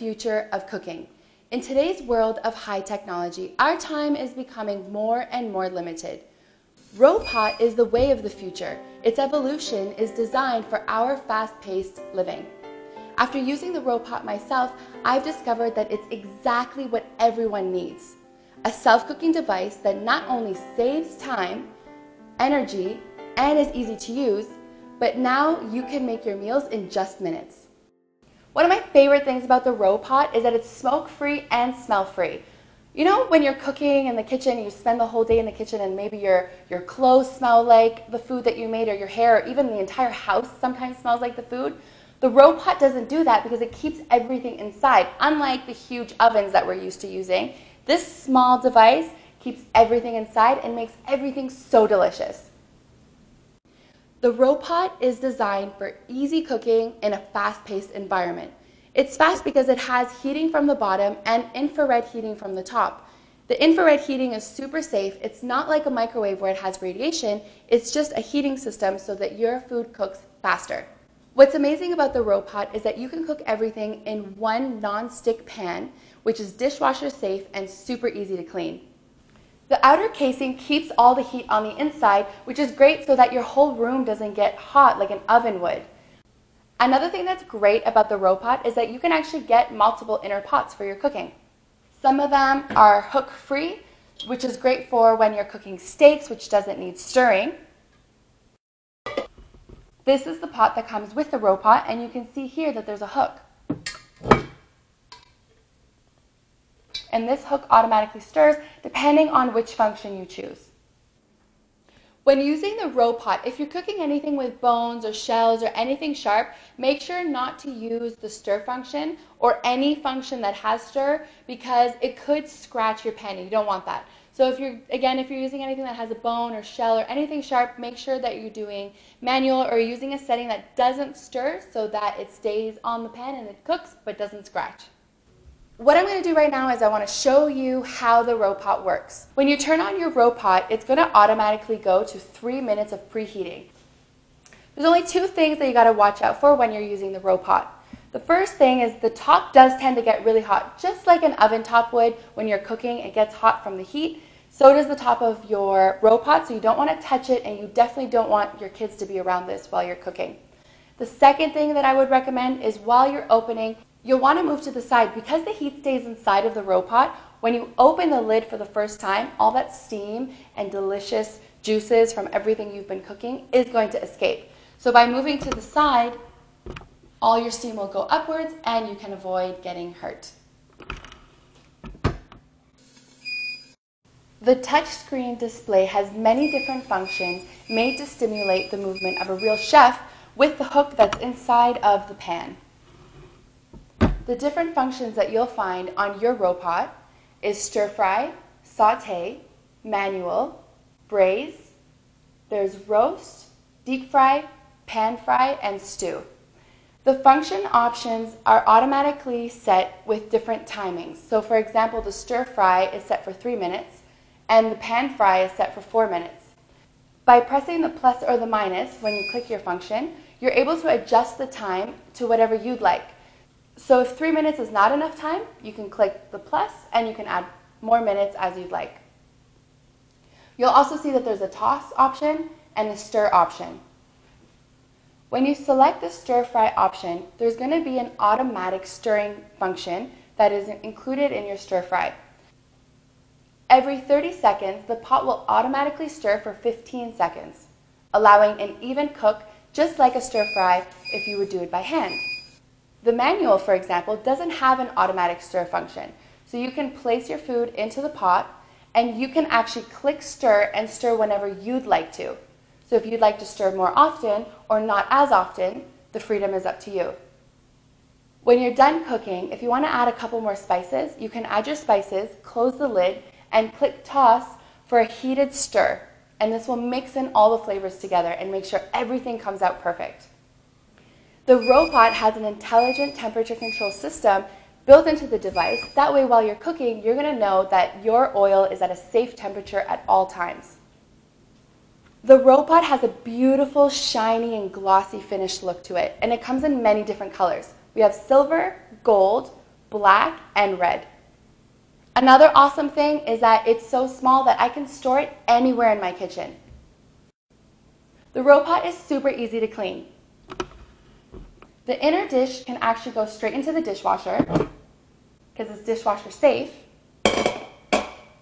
future of cooking. In today's world of high technology, our time is becoming more and more limited. Ropot is the way of the future. Its evolution is designed for our fast-paced living. After using the Ropot myself, I've discovered that it's exactly what everyone needs. A self-cooking device that not only saves time, energy, and is easy to use, but now you can make your meals in just minutes. One of my favorite things about the Ropot is that it's smoke-free and smell-free. You know, when you're cooking in the kitchen, you spend the whole day in the kitchen and maybe your clothes smell like the food that you made, or your hair, or even the entire house sometimes smells like the food. The Ropot doesn't do that because it keeps everything inside. Unlike the huge ovens that we're used to using, this small device keeps everything inside and makes everything so delicious. The Ropot is designed for easy cooking in a fast-paced environment. It's fast because it has heating from the bottom and infrared heating from the top. The infrared heating is super safe. It's not like a microwave where it has radiation. It's just a heating system so that your food cooks faster. What's amazing about the Ropot is that you can cook everything in one non-stick pan, which is dishwasher safe and super easy to clean. The outer casing keeps all the heat on the inside, which is great so that your whole room doesn't get hot like an oven would. Another thing that's great about the Ropot is that you can actually get multiple inner pots for your cooking. Some of them are hook-free, which is great for when you're cooking steaks, which doesn't need stirring. This is the pot that comes with the Ropot, and you can see here that there's a hook. And this hook automatically stirs depending on which function you choose. When using the Ropot, if you're cooking anything with bones or shells or anything sharp, make sure not to use the stir function or any function that has stir, because it could scratch your pan. You don't want that. So if you're using anything that has a bone or shell or anything sharp, make sure that you're doing manual or using a setting that doesn't stir so that it stays on the pan and it cooks but doesn't scratch. What I'm going to do right now is I want to show you how the Ropot works. When you turn on your Ropot, it's going to automatically go to 3 minutes of preheating. There's only two things that you got to watch out for when you're using the Ropot. The first thing is the top does tend to get really hot, just like an oven top would. When you're cooking, it gets hot from the heat. So does the top of your Ropot, so you don't want to touch it, and you definitely don't want your kids to be around this while you're cooking. The second thing that I would recommend is while you're opening, you'll want to move to the side. Because the heat stays inside of the Ropot, when you open the lid for the first time, all that steam and delicious juices from everything you've been cooking is going to escape. So by moving to the side, all your steam will go upwards and you can avoid getting hurt. The touchscreen display has many different functions made to stimulate the movement of a real chef with the hook that's inside of the pan. The different functions that you'll find on your Ropot is stir fry, saute, manual, braise, there's roast, deep fry, pan fry, and stew. The function options are automatically set with different timings. So for example, the stir fry is set for 3 minutes and the pan fry is set for 4 minutes. By pressing the plus or the minus when you click your function, you're able to adjust the time to whatever you'd like. So if 3 minutes is not enough time, you can click the plus and you can add more minutes as you'd like. You'll also see that there's a toss option and a stir option. When you select the stir fry option, there's going to be an automatic stirring function that is included in your stir fry. Every 30 seconds, the pot will automatically stir for 15 seconds, allowing an even cook just like a stir fry if you would do it by hand. The manual, for example, doesn't have an automatic stir function, so you can place your food into the pot and you can actually click stir and stir whenever you'd like to. So if you'd like to stir more often or not as often, the freedom is up to you. When you're done cooking, if you want to add a couple more spices, you can add your spices, close the lid, and click toss for a heated stir. And this will mix in all the flavors together and make sure everything comes out perfect. The Ropot has an intelligent temperature control system built into the device. That way, while you're cooking, you're going to know that your oil is at a safe temperature at all times. The Ropot has a beautiful, shiny, and glossy finished look to it, and it comes in many different colors. We have silver, gold, black, and red. Another awesome thing is that it's so small that I can store it anywhere in my kitchen. The Ropot is super easy to clean. The inner dish can actually go straight into the dishwasher because it's dishwasher safe.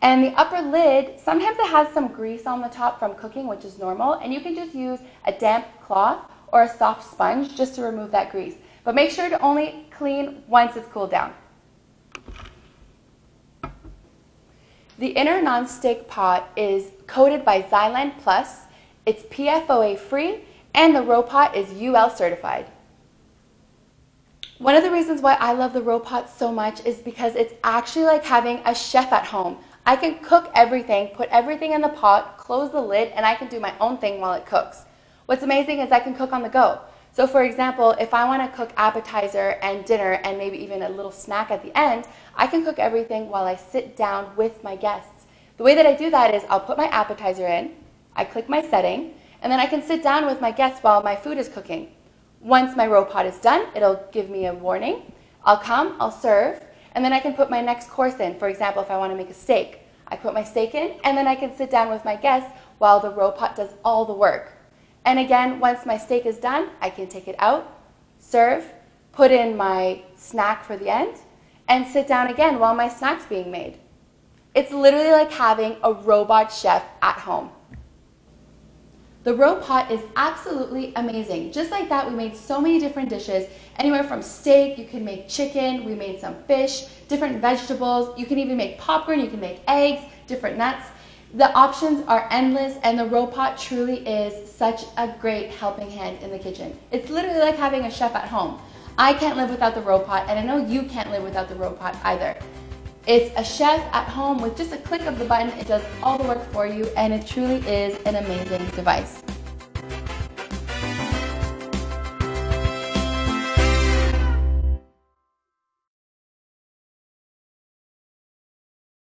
And the upper lid, sometimes it has some grease on the top from cooking, which is normal, and you can just use a damp cloth or a soft sponge just to remove that grease. But make sure to only clean once it's cooled down. The inner nonstick pot is coated by Xylene Plus, it's PFOA free, and the Ropot is UL certified. One of the reasons why I love the Ropot so much is because it's actually like having a chef at home. I can cook everything, put everything in the pot, close the lid, and I can do my own thing while it cooks. What's amazing is I can cook on the go. So for example, if I want to cook appetizer and dinner and maybe even a little snack at the end, I can cook everything while I sit down with my guests. The way that I do that is I'll put my appetizer in, I click my setting, and then I can sit down with my guests while my food is cooking. Once my Ropot is done, it'll give me a warning. I'll come, I'll serve, and then I can put my next course in. For example, if I want to make a steak, I put my steak in, and then I can sit down with my guests while the Ropot does all the work. And again, once my steak is done, I can take it out, serve, put in my snack for the end, and sit down again while my snack's being made. It's literally like having a robot chef at home. The Ropot is absolutely amazing. Just like that, we made so many different dishes, anywhere from steak, you can make chicken, we made some fish, different vegetables, you can even make popcorn, you can make eggs, different nuts. The options are endless, and the Ropot truly is such a great helping hand in the kitchen. It's literally like having a chef at home. I can't live without the Ropot, and I know you can't live without the Ropot either. It's a chef at home with just a click of the button. It does all the work for you, and it truly is an amazing device.